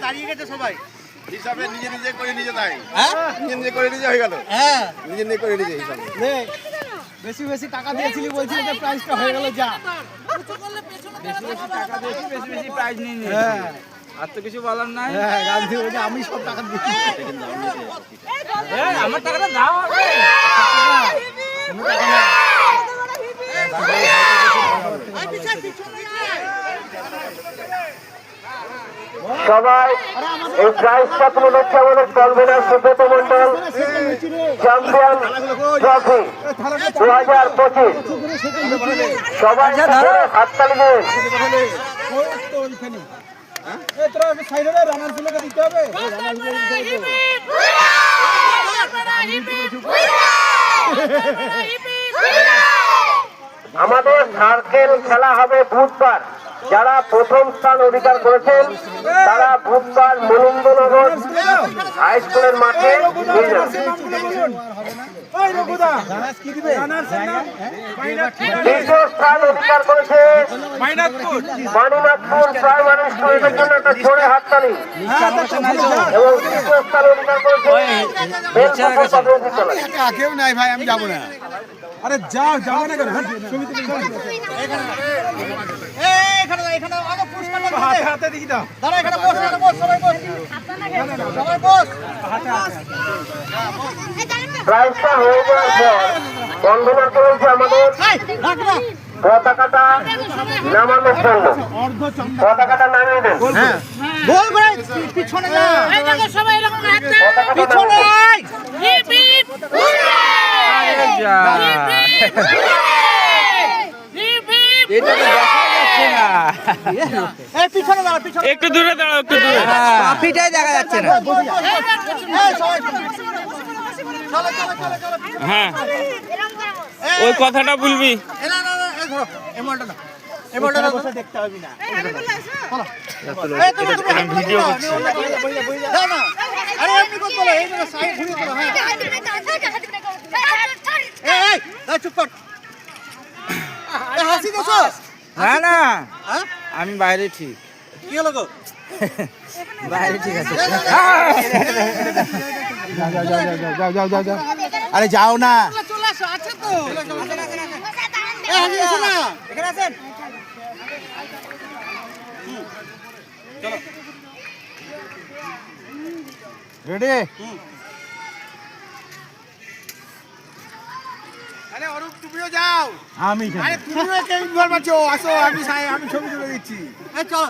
দাঁড়িয়ে গেছে সবাই হিসাবে নিজে নিজে করে নিজে তাই নিজে নিজে করে নিজে হয়ে গেল নিজে নিজে করে নিজে হিসাবে বেশি বেশি টাকা দিয়েছিলি বলছিলি যে প্রাইসটা হয়ে গেল যা বেশি বেশি টাকা দিয়েছি, বেশি বেশি প্রাইজ নিয়ে নিয়েছি। আর তো কিছু বলার নাই। গান্ধী বলছে আমি সব টাকা দিচ্ছি আমার টাকাটা দাও আগে। সবাই এই প্রাইজটা তুলে দিচ্ছে আমাদের convener Subrata Mondal champion trophy 2025। সবাই হাততালি দিন। আমাদের সার্কেল খেলা হবে বুধবার। যারা প্রথম স্থান অধিকার করেছেন তারা বুধবার মলিন্দনগর হাই স্কুলের মাঠে নিয়ে যাবেন। দ্বিতীয় স্থান অধিকার করেছে মানিনাথপুর প্রাইমারি স্কুলের জন্য একটা জোরে হাততালি। এবং তৃতীয় স্থান অধিকার করেছে বেলপুকুর প্রাথমিক বিদ্যালয়। কেউ নাই ভাই, আমি যাবো না। আরে যাও যাও না কেন হাতে দেখি দাও প্রাইজটা হয়ে যাওয়ার পর বন্ধনা করেছে আমাদের পতাকাটা নামানোর জন্য। পতাকাটা নামিয়ে দেন। গোল করে পিছনে না এই দেখো সবাই এরকম হাতে পিছনে হিপ হিপ আরে যা। হিপ হিপ এটা তো দেখা যাচ্ছে না। এই পিছনে দাঁড়া পিছনে একটু দূরে দাঁড়াও, একটু দূরে। ট্রফিটাই দেখা যাচ্ছে না। এই সবাই চলো চলো চলো চলো হ্যাঁ, ওই কথাটা বলবি। না না না এই ধরো এই মলটা না এই মলটা বসে দেখতে হবে না এই তুমি ভিডিও করছি না না আরে এমনি কত বলো এই জায়গা সাইড ঘুরে করো হ্যাঁ এই চুপ কর এই হাসি দেছো না না, হ্যাঁ আমি বাইরে ঠিক। কি হলো গো বাইরে ঠিক আছে। আরে যাও না চলে আসো, আছে তো। এই হাসি দেছো না এখানে আছেন রেডি? আরে অরূপ তুমিও যাও আমি আরে তুমিও কে ইনভলভ আছো আসো আমি ছবি তুলে দিচ্ছি এই চলো